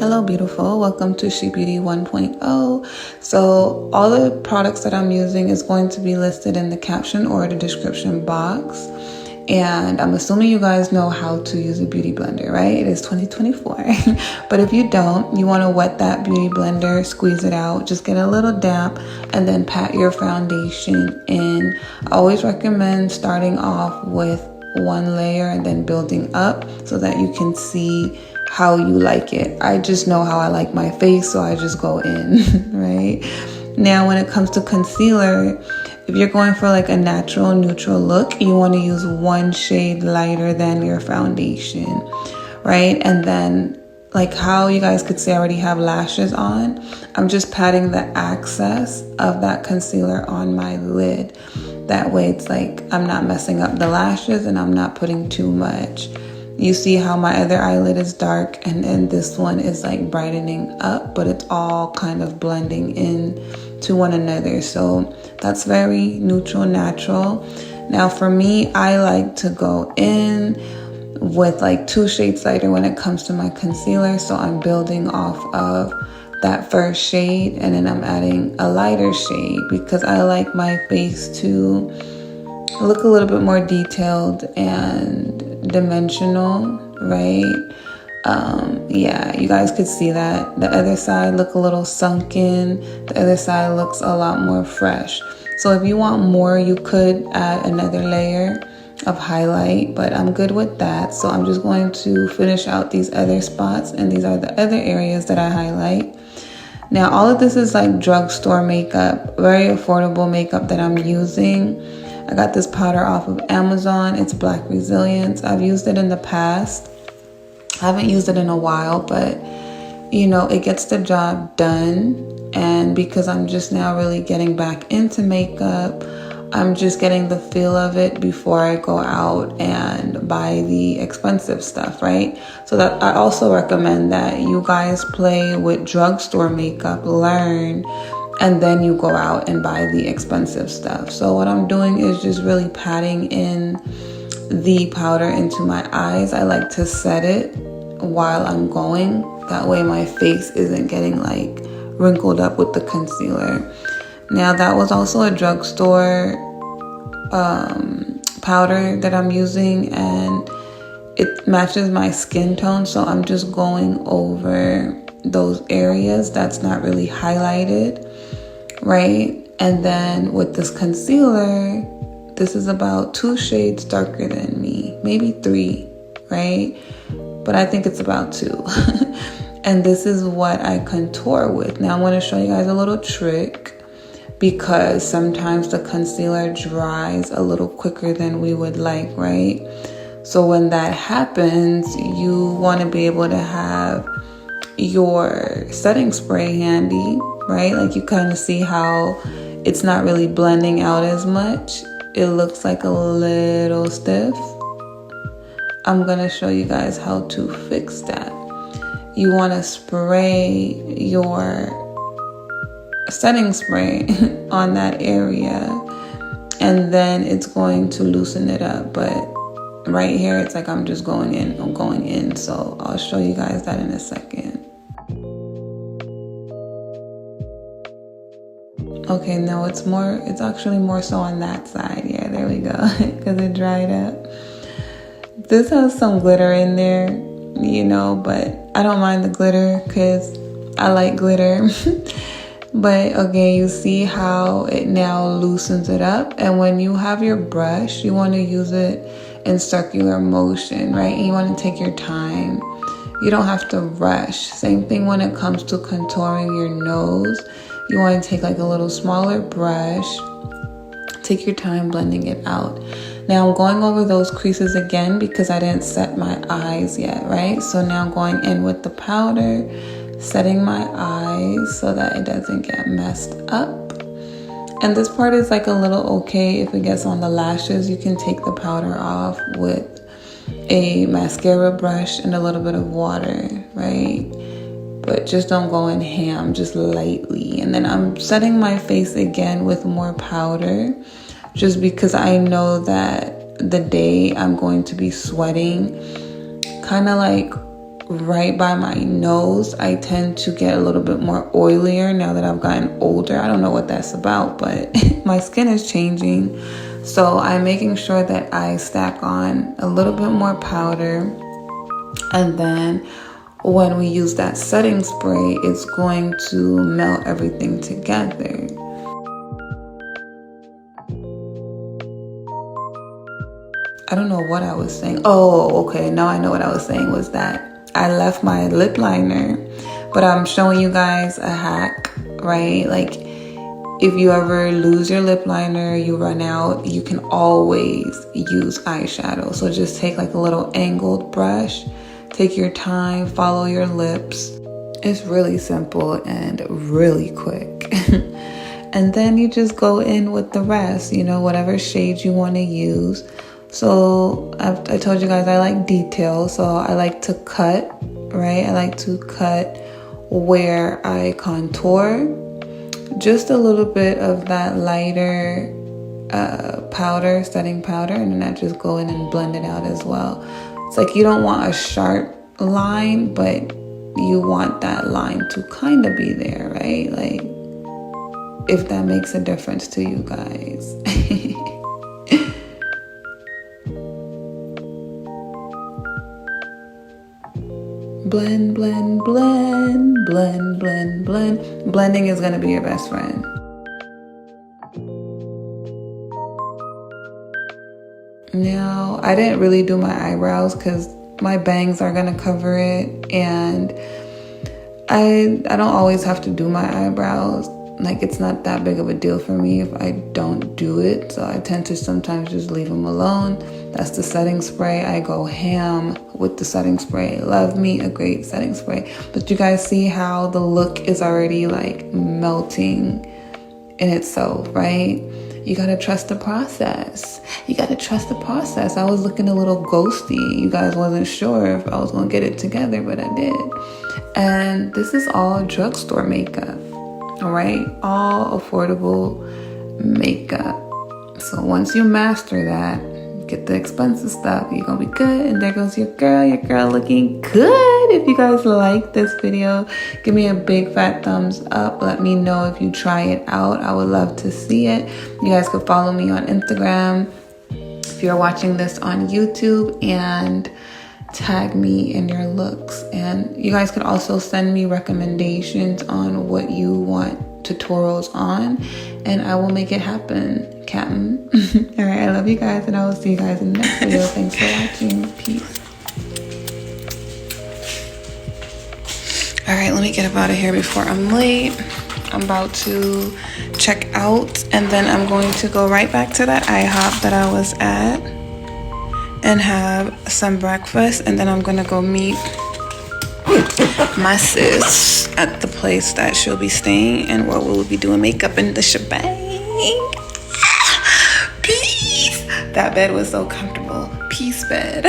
Hello beautiful, welcome to She Beauty 1.0. So all the products that I'm using is going to be listed in the caption or the description box. And I'm assuming you guys know how to use a beauty blender, right? It is 2024. But if you don't, you want to wet that beauty blender, squeeze it out, just get a little damp, and then pat your foundation in. I always recommend starting off with one layer and then building up so that you can see how you like it. I just know how I like my face, so I just go in, right? Now, when it comes to concealer, if you're going for like a natural neutral look, you want to use one shade lighter than your foundation, right? And then like how you guys could see I already have lashes on, I'm just patting the excess of that concealer on my lid. That way it's like I'm not messing up the lashes and I'm not putting too much. You see how my other eyelid is dark and then this one is like brightening up, but it's all kind of blending in to one another. So that's very neutral, natural. Now for me, I like to go in with like 2 shades lighter when it comes to my concealer. So I'm building off of that first shade and then I'm adding a lighter shade because I like my face to look a little bit more detailed and dimensional, right? Yeah, you guys could see that. The other side look a little sunken. The other side looks a lot more fresh. So if you want more, you could add another layer of highlight, but I'm good with that. So I'm just going to finish out these other spots, and these are the other areas that I highlight. Now, all of this is like drugstore makeup, very affordable makeup that I'm using. I got this powder off of Amazon. It's Black Resilience. I've used it in the past. I haven't used it in a while, but you know, it gets the job done. And because I'm just now really getting back into makeup, I'm just getting the feel of it before I go out and buy the expensive stuff, right? So that I also recommend that you guys play with drugstore makeup, learn, and then you go out and buy the expensive stuff. So what I'm doing is just really patting in the powder into my eyes. I like to set it while I'm going. That way my face isn't getting like wrinkled up with the concealer. Now that was also a drugstore powder that I'm using and it matches my skin tone. So I'm just going over those areas that's not really highlighted, right? And then with this concealer, this is about 2 shades darker than me, maybe 3, right? But I think it's about 2. And this is what I contour with. Now I'm going to show you guys a little trick because sometimes the concealer dries a little quicker than we would like, right? So when that happens, you want to be able to have your setting spray handy, right? Like you kind of see how it's not really blending out as much. It looks like a little stiff. I'm going to show you guys how to fix that. You want to spray your setting spray on that area and then it's going to loosen it up. But right here, it's like I'm just going in. So I'll show you guys that in a second. Okay, no, it's actually more so on that side. Yeah, there we go, because it dried up. This has some glitter in there, you know, but I don't mind the glitter because I like glitter. But okay, you see how it now loosens it up. And when you have your brush, you want to use it in circular motion, right? And you want to take your time. You don't have to rush. Same thing when it comes to contouring your nose. You want to take like a little smaller brush, take your time blending it out. Now I'm going over those creases again because I didn't set my eyes yet, right? So now I'm going in with the powder, setting my eyes so that it doesn't get messed up. And this part is like a little okay if it gets on the lashes. You can take the powder off with a mascara brush and a little bit of water, right? But just don't go in ham, just lightly. And then I'm setting my face again with more powder just because I know that the day I'm going to be sweating kind of like right by my nose, I tend to get a little bit more oilier now that I've gotten older. I don't know what that's about, but my skin is changing. So I'm making sure that I stack on a little bit more powder. And then when we use that setting spray, it's going to melt everything together. I don't know what I was saying. Oh, okay. Now I know what I was saying was that I left my lip liner, but I'm showing you guys a hack, right? Like if you ever lose your lip liner, you run out, you can always use eyeshadow. So just take like a little angled brush, take your time, follow your lips. It's really simple and really quick. And then you just go in with the rest, you know, whatever shade you want to use. So I told you guys I like detail, so I like to cut, right? I like to cut where I contour. Just a little bit of that lighter powder, setting powder, and then I just go in and blend it out as well. It's like you don't want a sharp line, but you want that line to kind of be there, right? Like if that makes a difference to you guys. Blend, blend, blend, blend, blend, blend. Blending is gonna be your best friend. Now, I didn't really do my eyebrows because my bangs are gonna cover it, and I don't always have to do my eyebrows. Like, it's not that big of a deal for me if I don't do it, so I tend to sometimes just leave them alone. That's the setting spray. I go ham with the setting spray. Love me a great setting spray. But you guys see how the look is already like melting in itself, right? You gotta trust the process. You gotta trust the process. I was looking a little ghosty. You guys wasn't sure if I was gonna get it together, but I did. And this is all drugstore makeup. All right, all affordable makeup. So once you master that, get the expensive stuff, you're gonna be good. And there goes your girl looking good. If you guys like this video, give me a big fat thumbs up. Let me know if you try it out. I would love to see it. You guys could follow me on Instagram if you're watching this on YouTube, and tag me in your looks. And you guys could also send me recommendations on what you want tutorials on, and I will make it happen, Captain. All right, I love you guys, and I will see you guys in the next video. Thanks for watching. Peace. All right, let me get up out of here before I'm late. I'm about to check out, and then I'm going to go right back to that IHOP that I was at and have some breakfast, and then I'm gonna go meet my sis at the place that she'll be staying and where we'll be doing makeup in the shebang. Peace. That bed was so comfortable. Peace bed.